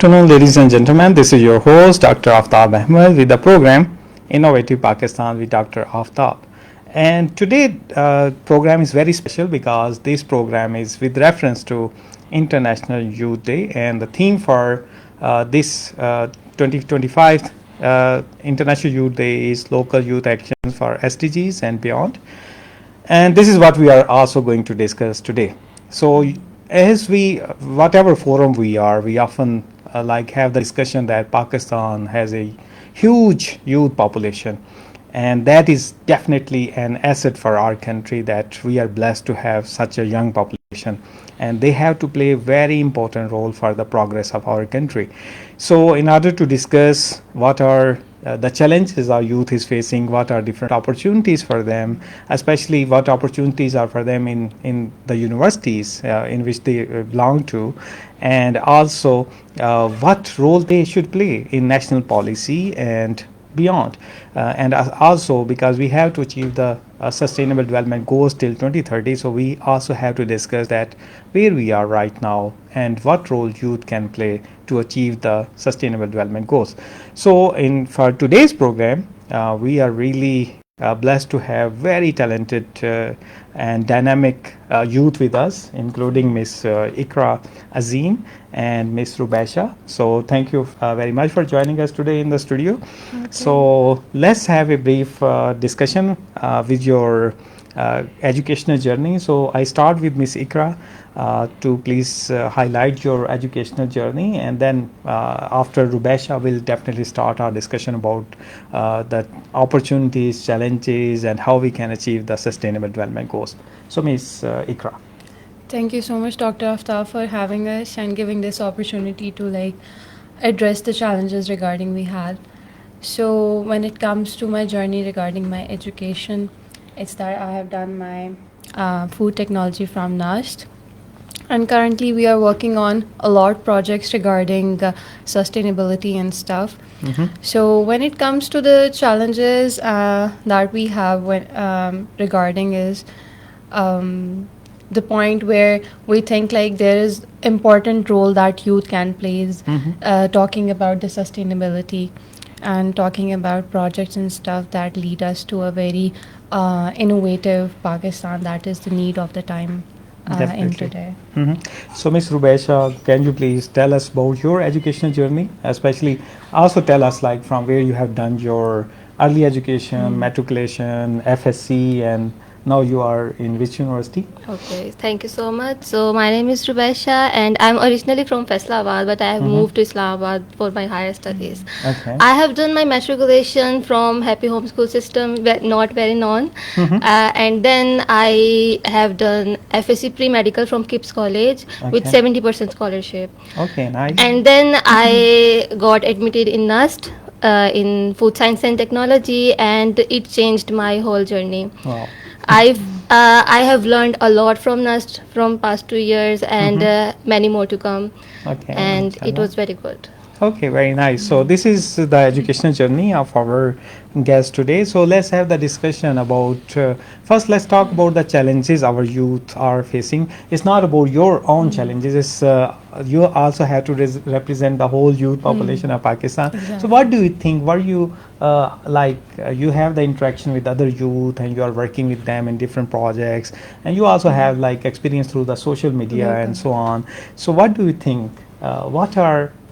afternoon, ladies and gentlemen. This is your host, Dr. Aftab Ahmed, with the program Innovative Pakistan with Dr. Aftab. And today, program is very special because this program is with reference to International Youth Day, and the theme for this 2025 International Youth Day is Local Youth Actions for SDGs and beyond. And this is what we are also going to discuss today. So as whatever forum we are, we often have the discussion that Pakistan has a huge youth population, and that is definitely an asset for our country, that we are blessed to have such a young population, and they have to play a very important role for the progress of our country. So in order to discuss what are the challenges our youth is facing, what are different opportunities for them, especially what opportunities are for them in the universities in which they belong to, and also what role they should play in national policy and beyond. And also, because we have to achieve the sustainable development goals till 2030, so we also have to discuss that where we are right now and what role youth can play to achieve the sustainable development goals. So for today's program, we are really blessed to have very talented and dynamic youth with us, including Ms. Iqra and Ms. Rubasha. So thank you very much for joining us today in the studio. Okay. So let's have a brief discussion with your educational journey. So I start with Ms. Iqra to please highlight your educational journey, and then after Rubasha we'll definitely start our discussion about the opportunities, challenges, and how we can achieve the sustainable development goals. So Ms. Iqra. Thank you so much, Dr. Aftab, for having us and giving this opportunity to address the challenges regarding we had. So when it comes to my journey regarding my education, it's that I have done my food technology from NUST, and currently we are working on a lot projects regarding sustainability and stuff. Mm-hmm. So when it comes to the challenges that we have regarding is the point where we think there is important role that youth can play, talking about the sustainability and talking about projects and stuff that lead us to a very innovative Pakistan that is the need of the time in today. Mm-hmm. So Ms. Rubasha, can you please tell us about your educational journey, especially also tell us from where you have done your early education, matriculation, FSC, and now you are in which university? Okay, thank you so much. So my name is Rubasha, and I'm originally from Islamabad, but I have moved to Islamabad for my higher studies. Okay. I have done my matriculation from Happy Home School System, not very known, and then I have done FSC Pre-Medical from KIPS College with 70% scholarship. Okay, nice. And then I got admitted in NUST in Food Science and Technology, and it changed my whole journey. Wow. I have learned a lot from NUST from past 2 years, and many more to come. Okay, and it was very good. Okay, very nice. So this is the educational journey of our guest today. So let's have the discussion about, first let's talk about the challenges our youth are facing. It's not about your own challenges, it's you also have to represent the whole youth population of Pakistan. Exactly. So what do you think, were you you have the interaction with other youth and you are working with them in different projects, and you also have experience through the social media and so on. So what do you think,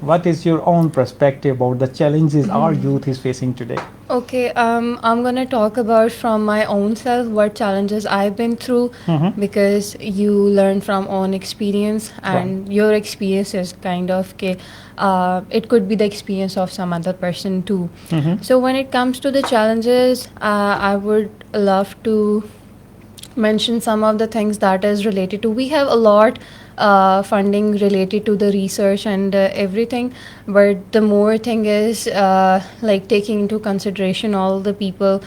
what is your own perspective about the challenges our youth is facing today? Okay, I'm gonna talk about from my own self what challenges I've been through, because you learn from own experience, and your experience is kind of it could be the experience of some other person too. So when it comes to the challenges, I would love to mention some of the things that is related to, we have a lot funding related to the research and everything, but the more thing is taking into consideration all the people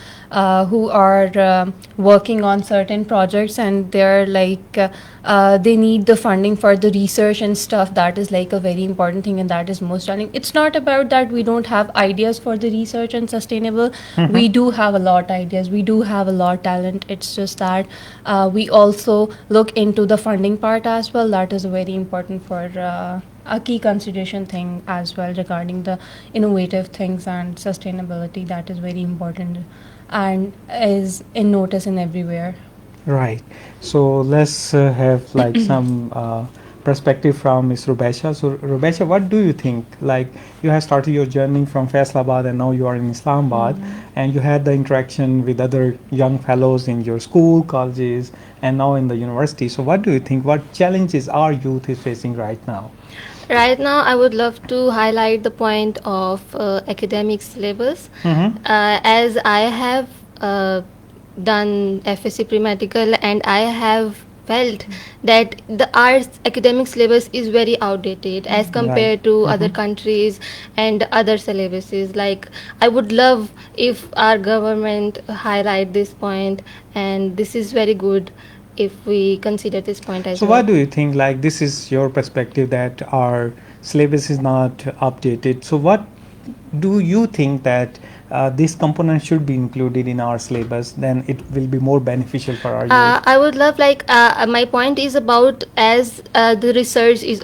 who are working on certain projects, and they're they need the funding for the research and stuff. That is a very important thing, and that is most challenging. It's not about that we don't have ideas for the research and sustainable. We do have a lot ideas, we do have a lot talent. It's just that we also look into the funding part as well. That is very important for a key consideration thing as well regarding the innovative things and sustainability that is very important and is in notice in everywhere. Right. So let's have like some perspective from Ms. Rubasha. So Rubasha, what do you think? Like you have started your journey from Faisalabad and now you are in Islamabad, and you had the interaction with other young fellows in your school, colleges, and now in the university. So what do you think? What challenges our youth is facing right now? Right now, I would love to highlight the point of academic syllabus. Mm-hmm. As I have done FSC pre-medical, and I have felt that the arts academic syllabus is very outdated as compared to other countries and other syllabuses. Like, I would love if our government highlight this point, and this is very good if we consider this point as So well. what do you think? Like this is your perspective that our syllabus is not updated. So what do you think that this component should be included in our syllabus? Then it will be more beneficial for our youth. I would love, like, my point is about as the research is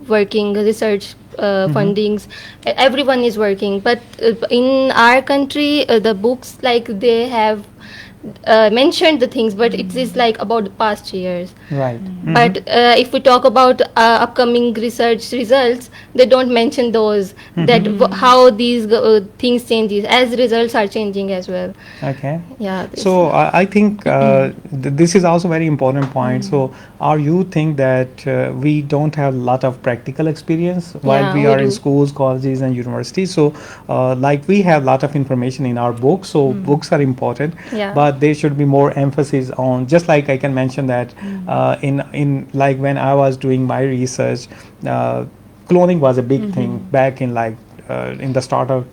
working, research fundings, everyone is working, but in our country, the books, like, they have mentioned the things, but it is like about the past years. Right. But if we talk about upcoming research results, they don't mention those, that how these things changes as results are changing as well. Okay. Yeah. So I think this is also very important point. So our youth think that we don't have a lot of practical experience while Yeah, we we are in do. schools, colleges, and universities. So like we have a lot of information in our books. So books are important, Yeah. but there should be more emphasis on. Just like I can mention that in like when I was doing my research, cloning was a big thing back in like in the start of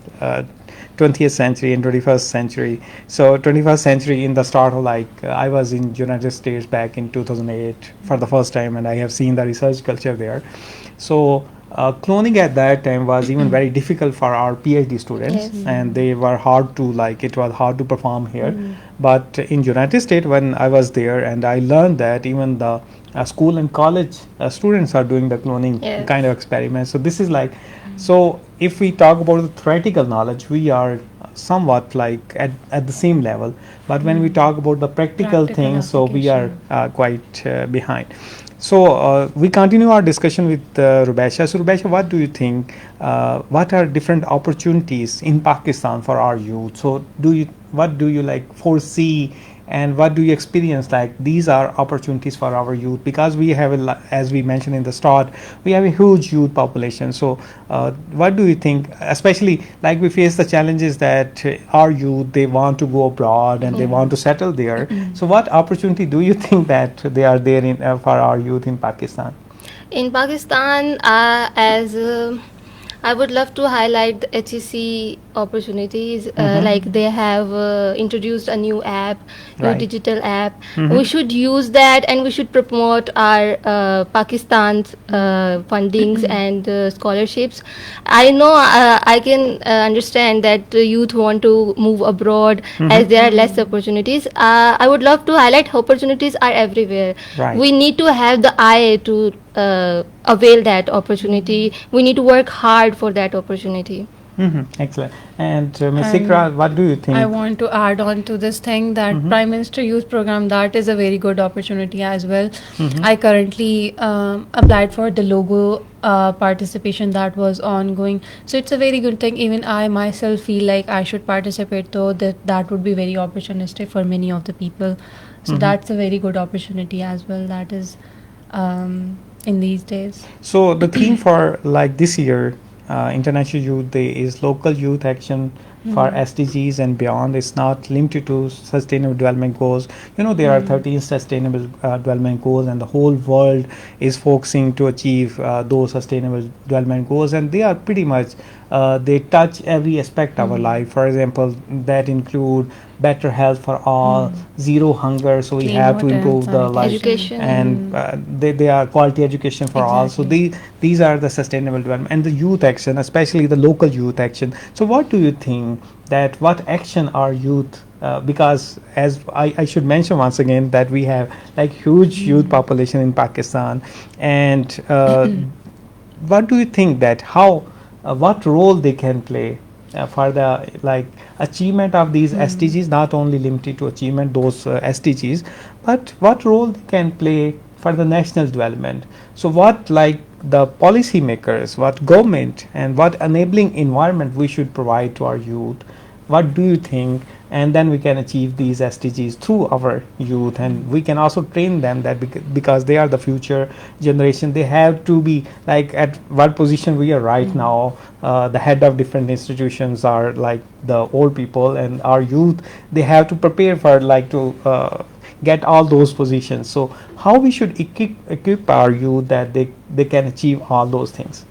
20th century and 21st century. So 21st century in the start of like I was in United States back in 2008 for the first time, and I have seen the research culture there. So cloning at that time was even very difficult for our PhD students, Yes. and they were hard to like it was hard to perform here. But in United States when I was there, and I learned that even the school and college students are doing the cloning Yes. kind of experiments. So this is like, so if we talk about the theoretical knowledge, we are somewhat like at the same level, but when we talk about the practical Practical things, so we are application. quite behind. So we continue our discussion with Rubasha. So Rubasha, what do you think? What are different opportunities in Pakistan for our youth? So what do you like foresee, and what do you experience? Like these are opportunities for our youth, because we have as we mentioned in the start, we have a huge youth population. So what do you think, especially like we face the challenges that our youth, they want to go abroad and they want to settle there. So what opportunity do you think that they are there in for our youth in Pakistan? In Pakistan, as I would love to highlight the HEC opportunities. Like they have introduced a new app, new Right. digital app. We should use that, and we should promote our Pakistan's fundings and scholarships. I know I can understand that the youth want to move abroad as there are less opportunities. I would love to highlight opportunities are everywhere. Right. We need to have the eye to avail that opportunity. We need to work hard for that opportunity. Excellent. And Ms. And Iqra, what do you think? I want to add on to this thing that Prime Minister Youth Program, that is a very good opportunity as well. I currently applied for the logo participation that was ongoing. So it's a very good thing. Even I myself feel like I should participate, though that would be very opportunistic for many of the people. So that's a very good opportunity as well. That is in these days. So the theme for like this year, International Youth Day, is local youth action for SDGs and beyond. It's not limited to sustainable development goals. You know, there are 13 sustainable development goals, and the whole world is focusing to achieve those sustainable development goals, and they are pretty much they touch every aspect of our life. For example, that include better health for all, zero hunger, so we Clean have to water, improve the life, Education. and they are quality education for all. So these are the sustainable development and the youth action, especially the local youth action. So what do you think that what action are youth, because as I should mention once again that we have like huge youth population in Pakistan, and what do you think that how what role they can play for the like achievement of these SDGs, not only limited to achievement those SDGs, but what role they can play for the national development? So what like the policy makers, what government and what enabling environment we should provide to our youth? What do you think? And then we can achieve these SDGs through our youth, and we can also train them that because they are the future generation. They have to be like at what position we are right now. The head of different institutions are like the old people, and our youth, they have to prepare for like to get all those positions. So how we should equip our youth that they can achieve all those things?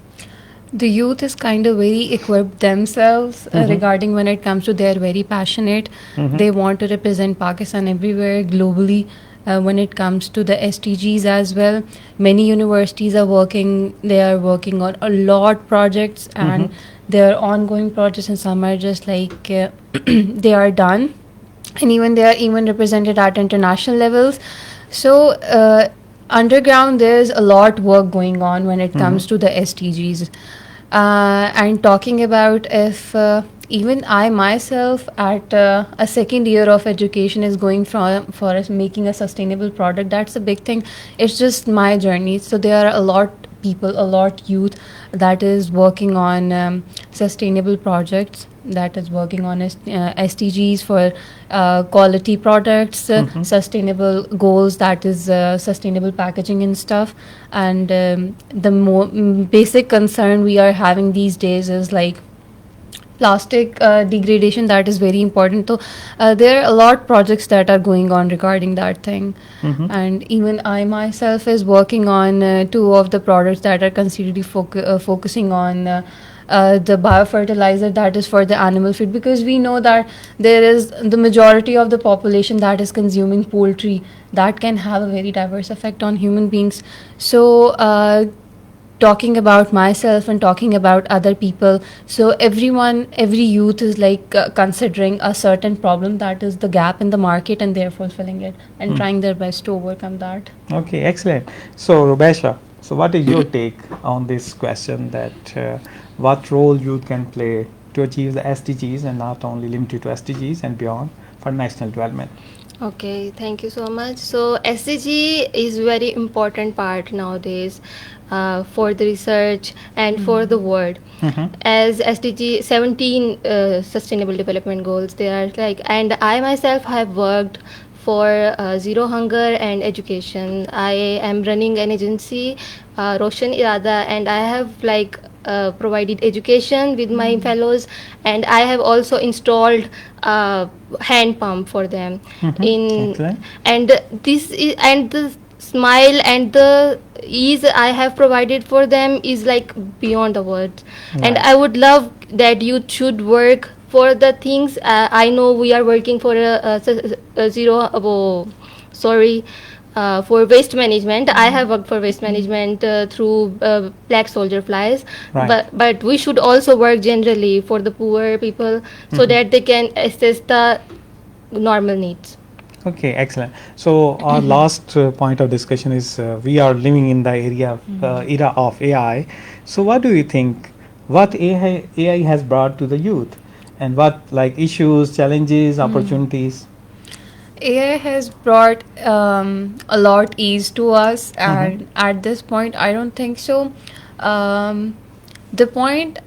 The youth is kind of very equipped themselves regarding when it comes to they're very passionate. They want to represent Pakistan everywhere globally. When it comes to the SDGs as well, many universities are working. They are working on a lot projects, and there are ongoing projects, and some are just like they are done, and even they are even represented at international levels. So underground, there's a lot work going on when it comes to the SDGs. And talking about if even I myself at a second year of education is going for us making a sustainable product, that's a big thing. It's just my journey. So there are a lot people, a lot youth that is working on sustainable projects, that is working on SDGs for quality products, sustainable goals, that is sustainable packaging and stuff. And the more basic concern we are having these days is like plastic degradation. That is very important. So there are a lot projects that are going on regarding that thing. And even I myself is working on 2 of the products that are considerably focusing on the biofertilizer that is for the animal feed, because we know that there is the majority of the population that is consuming poultry that can have a very diverse effect on human beings. So talking about myself and talking about other people, so every youth is like considering a certain problem, that is the gap in the market, and they're fulfilling it and trying their best to overcome that. Okay, excellent. So Rubasha, so what is your take on this question that what role youth can play to achieve the SDGs, and not only limited to SDGs and beyond, for national development? Okay, thank you so much. So SDG is very important part nowadays for the research and for the world. As SDG 17 Sustainable Development Goals, they are like, and I myself have worked for zero hunger and education. I am running an agency, Roshan Irada, and I have like provided education with my fellows, and I have also installed hand pump for them. Excellent. And this is, and the smile and the ease I have provided for them is like beyond the words. And I would love that you should work for the things. I know we are working for a zero for waste management. I have worked for waste management through black soldier flies, but we should also work generally for the poor people, so that they can assess the normal needs. Okay, excellent. So our last point of discussion is we are living in the era of AI. So what do you think? What AI has brought to the youth, and what like issues, challenges, opportunities? AI has brought a lot ease to us, and at this point, I don't think so. The point,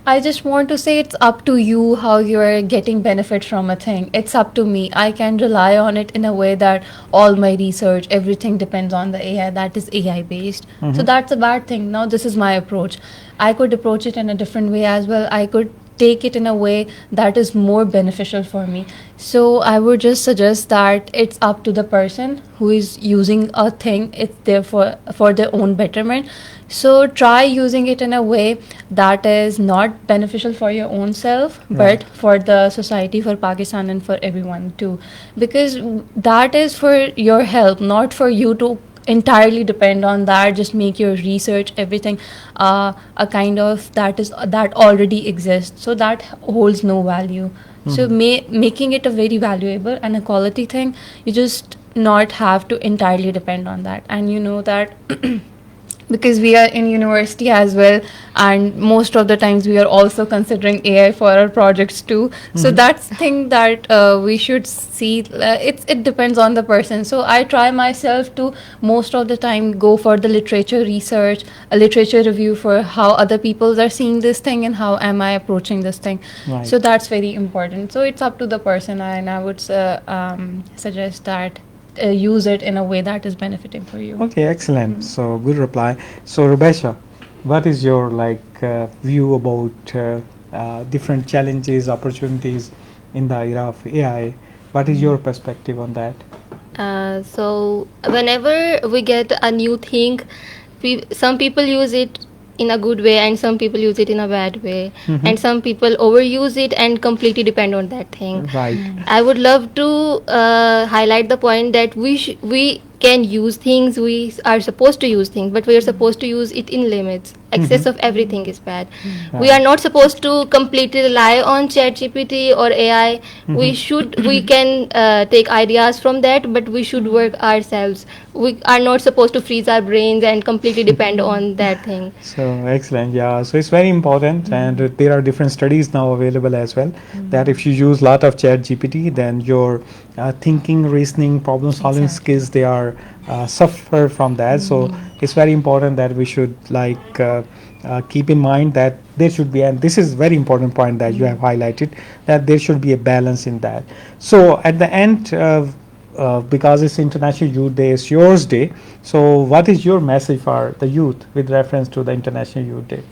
I just want to say, it's up to you how you're getting benefit from a thing. It's up to me. I can rely on it in a way that all my research, everything depends on the AI, that is AI based. So that's a bad thing. Now, this is my approach. I could approach it in a different way as well. I could take it in a way that is more beneficial for me. So I would just suggest that it's up to the person who is using a thing. It's there for their own betterment. So try using it in a way that is not beneficial for your own self, but for the society, for Pakistan, and for everyone too. Because that is for your help, not for you to entirely depend on that. Just make your research, everything, a kind of that already exists. So that holds no value. So making it a very valuable and a quality thing, you just not have to entirely depend on that. And you know that because we are in university as well, and most of the times we are also considering AI for our projects too. So that's thing that we should see. It depends on the person. So I try myself to most of the time go for the literature research, a literature review for how other people are seeing this thing and how am I approaching this thing. Right. So that's very important. So it's up to the person, and I would suggest that use it in a way that is benefiting for you. Okay, excellent. So good reply. So Rubasha, what is your view about different challenges, opportunities in the era of AI? What is your perspective on that? So whenever we get a new thing, some people use it in a good way and some people use it in a bad way, and some people overuse it and completely depend on that thing. Right. I would love to highlight the point that we can use things, we are supposed to use things, but we are supposed to use it in limits. Excess of everything is bad. We are not supposed to completely rely on ChatGPT or AI. We can take ideas from that, but we should work ourselves. We are not supposed to freeze our brains and completely depend on that thing. So excellent. Yeah. So it's very important, and there are different studies now available as well. That if you use a lot of Chat GPT, then your thinking, reasoning, problem solving skills, they are suffer from that. So it's very important that we should keep in mind that there should be, and this is very important point that you have highlighted, that there should be a balance in that. So at the end, because it's International Youth Day, it's yours day. So what is your message for the youth with reference to the International Youth Day?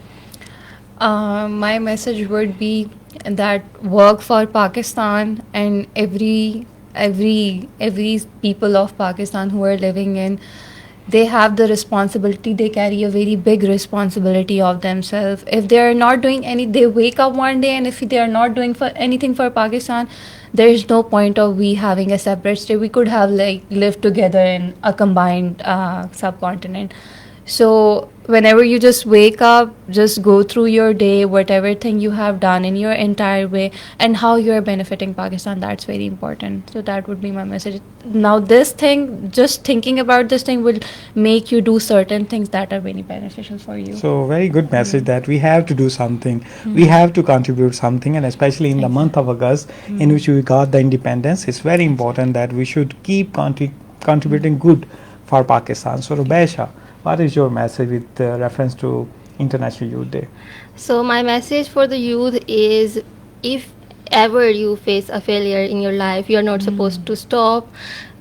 My message would be that work for Pakistan, and every people of Pakistan who are living in, they have the responsibility, they carry a very big responsibility of themselves. If they are not doing any, they wake up one day and if they are not doing for anything for Pakistan, there is no point of we having a separate state. We could have lived together in a combined subcontinent. So whenever you just wake up, just go through your day, whatever thing you have done in your entire way and how you are benefiting Pakistan, that's very important. So that would be my message. Now this thing, just thinking about this thing will make you do certain things that are very beneficial for you. So very good message that we have to do something, we have to contribute something, and especially in the month of August in which we got the independence, it's very important that we should keep contributing good for Pakistan. So Rubasha, what is your message with reference to International Youth Day? So my message for the youth is, if ever you face a failure in your life, you are not supposed to stop.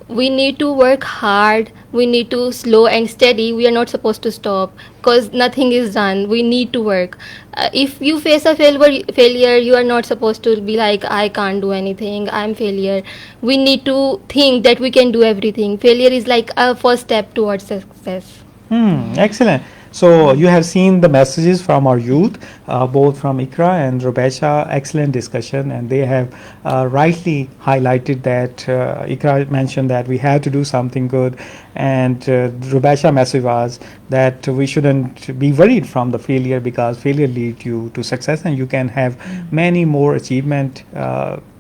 We need to work hard. We need to slow and steady. We are not supposed to stop because nothing is done. We need to work. If you face a failure, you are not supposed to be like, I can't do anything, I'm failure. We need to think that we can do everything. Failure is like a first step towards success. Excellent. So you have seen the messages from our youth, both from Iqra and Rubasha. Excellent discussion, and they have rightly highlighted that Iqra mentioned that we have to do something good, and Rubasha message was that we shouldn't be worried from the failure, because failure leads you to success, and you can have many more achievement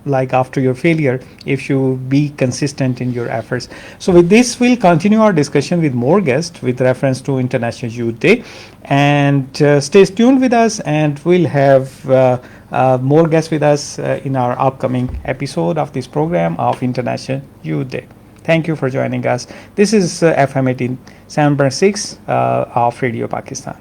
like after your failure if you be consistent in your efforts. So with this, we'll continue our discussion with more guests with reference to International Youth Day, and stay tuned with us, and we'll have more guests with us in our upcoming episode of this program of International Youth Day. Thank you for joining us. This is FM 18 7.6 of Radio Pakistan.